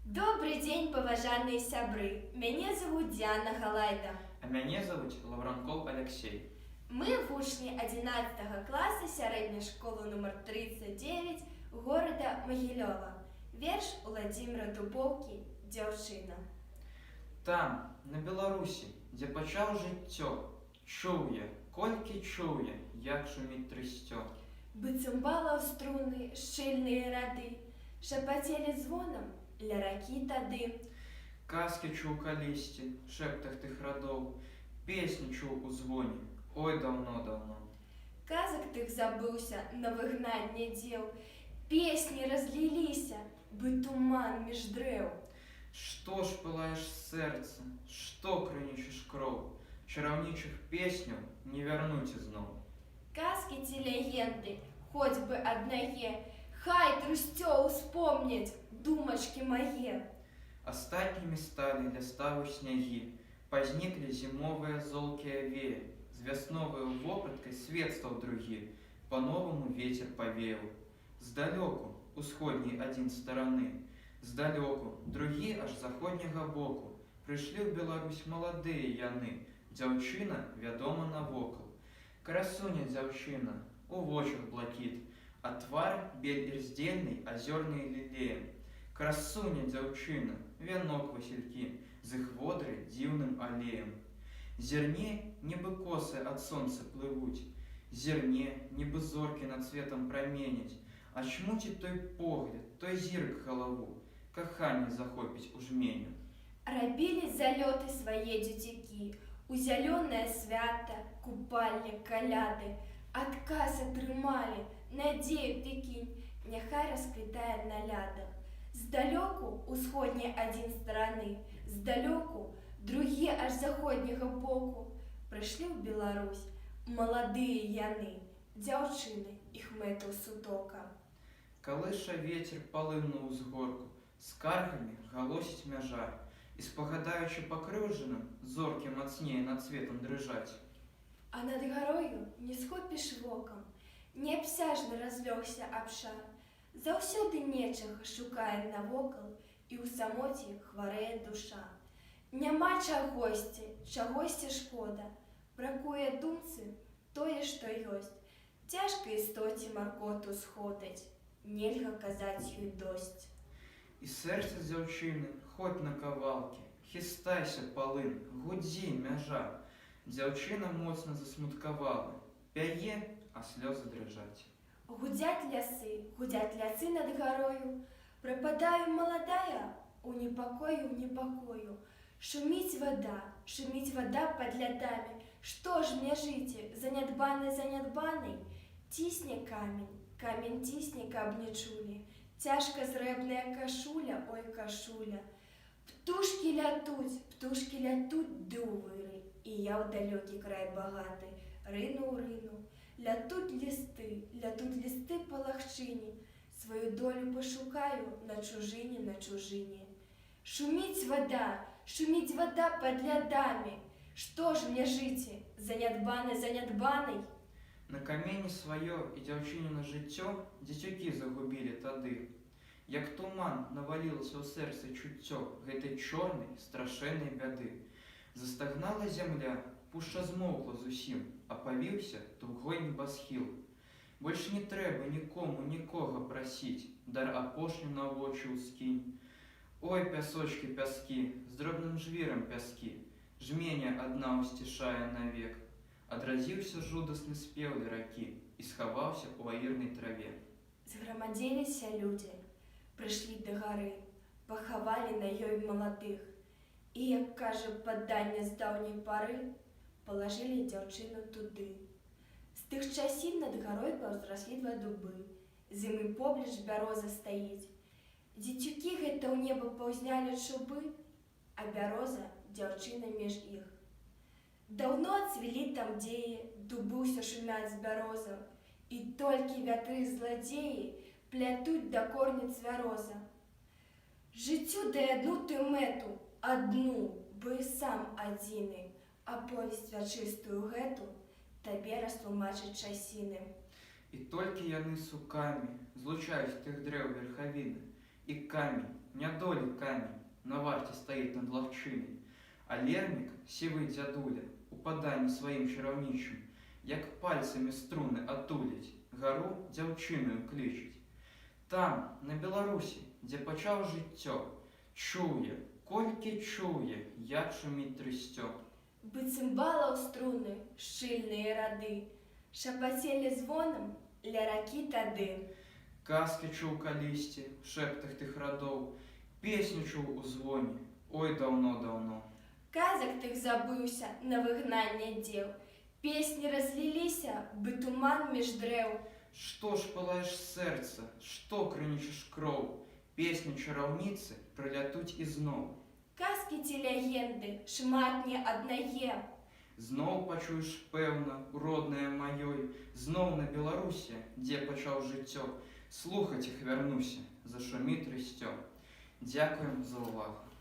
Добрый день, паважаныя сябры. Мяне зовут Диана Галайда. А мяне завуць Лавранкоў Алексей. Мы вучні 11 класа сярэдняй школы нумар 39 горада Магілёва. Верш Уладзіміра Дубоўкі «Дзяўчына». Там, на Беларусі, дзе пачаў жыццё, чуў я, колькі чуў я, як шуміць трысцё. Быццам бала ў струны, шчыльныя рады, шапацелі звонам ля ракі тады. Казкі чуў калісьці, шэптах тых радоў, песні чуў у звоне, ой, даўно-даўно. Казак тых забыўся на выгнанне дзеў, песні разліліся, бы туман між дрэў. Што ж пылаеш сэрца, што крынічыш кроў, чараўнічых песняў не вярнуць ізноў. Казкі ці легенды, хоць бы аднае, хай трусцё успомняць думачкі мае. Астатнімі сталі ля ставу снягі, пазніклі зімовыя золкія веі, з вясноваю вопраткай свет стаў другі, па-новаму вецер павеяў. Здалёку, усходняй адзін стараны, здалёку, другі аж заходняга боку, прыйшлі ў Беларусь маладыя яны, дзяўчына вядома навокал. Красуня дзяўчына, у вочах блакіт, а твар бель ірздзельнай азёрнай лілеем. Красуня дзяўчына, вянок васількі, з іх водры дзіўным алеем. Зірне, нібы косы ад сонца плывуць, зірне, нібы зоркі над светам праменяць, а чмуці той погляд, той зірк галаву, каханне захопіць у жменю. Рабілі залёты свае дзецюкі, у зялёнае свята, купальня, каляды, адказ атрымалі, надзею ты кінь, няхай расквітае на лядах. Здалёку, усходняй адзін стараны, здалёку, другі аж заходняга боку, прыйшлі ў Беларусь маладыя яны, дзяўчыны, іх мэтаў сутока. Калыша вецер палыў на ўзгорку, скаргамі галосіць мяжа, і спагадаючы пакрыўджаным, зоркі мацнее над светам дрыжаць. А над гарою не схопіш вокам, неабсяжна разлёгся абшар, заўсёды нечага шукае навокал, і ў самоце хварэе душа. Няма чагосьці шкода, бракуе думцы тое, што ёсць. Цяжка істоце маркоту сходаць, нельга казаць ёй досць. І сэрца дзяўчыны, хоць на кавалкі, хістайся, палын, гудзі, мяжа. Дзяўчына моцна засмуткавала, пяе, а слёзы дрыжаць. Гудзяць лясы над гарою, прападаю маладая у непакою. Шуміць вада пад лядамі, што ж мне жыце, занядбанай? Цісне камень цісне, каб не чулі, цяжка зрэбная кашуля, ой, кашуля. Птушкі лятуць ды ў выры, і я ў далёкі край багаты, рыну, лятуць лісты па лагчыне, сваю долю пашукаю на чужыне. Шуміць вада пад лядамі, што ж мне жыце, занядбанай? На камені сваё і дзяўчыніна жыццё дзецюкі загубілі тады. Як туман навалілася ў сэрцы чуццё гэтай чорнай, страшэннай бяды. Застагнала зямля, пушча змоўкла зусім, а павіўся тугой небасхіл. Больш не трэба нікому нікога прасіць, дар апошні на вочы ўскінь. Ой, пясочкі, пяскі, з дробным жвірам пяскі, жменя адна ўсцішае навек. Адразіўся жудасны спеў ля ракі і схаваўся ў аірнай траве. Зграмадзіліся людзі, прыйшлі да гары, пахавалі на ёй маладых. І, як кажа падданне з даўняй пары, палажылі дзяўчыну туды. З тых часін над гарой паўзраслі два дубы, з імі побліж бяроза стаіць. Дзецюкі гэта ў неба паўзнялі чубы, а бяроза дзяўчына між іх. Даўно цвілі там дзеі, дубы ўсё шумяць з бярозам, і толькі вятры зладзеі плятуць да корня цвяроза. Жыццю дай адну ты мэту, адну, бо і сам адзіны, аповесць вячыстую гэту табе растлумачаць часіны. І толькі яны сукамі злучаюць тых дрэў верхавіны, і камень нядолі камень на варте стаіць над лагчынай, а лермік, сівы дзядуля, у паданні сваім чараўнічым, як пальцамі струны атуляць, гару дзяўчынаю клічуць. Там, на Беларусі, дзе пачаў жыццё, чуе, колькі чуе, як шуміць трысцё. Бы цымбалаў струны, шчыльныя рады, шапацелі звонам ля ракі тады. Казкі чуў калісьці, в шэптах тых радоў, песню чуў у звоне, ой, даўно-даўно. Казак тых забыўся на выгнанне дзеў, песні разліліся, бы туман між дрэў. Што ж палаеш сэрца, што крынічыш кроў, песню чараўніцы прылятуць ізноў. Казкі ці легенды шмат не аднае. Зноў пачуеш, пэўна, у роднае маёй, зноў на Беларусі, дзе пачаў жыццё, слухаць іх вярнуся, зашумі трысцё. Дзякуем за ўвагу.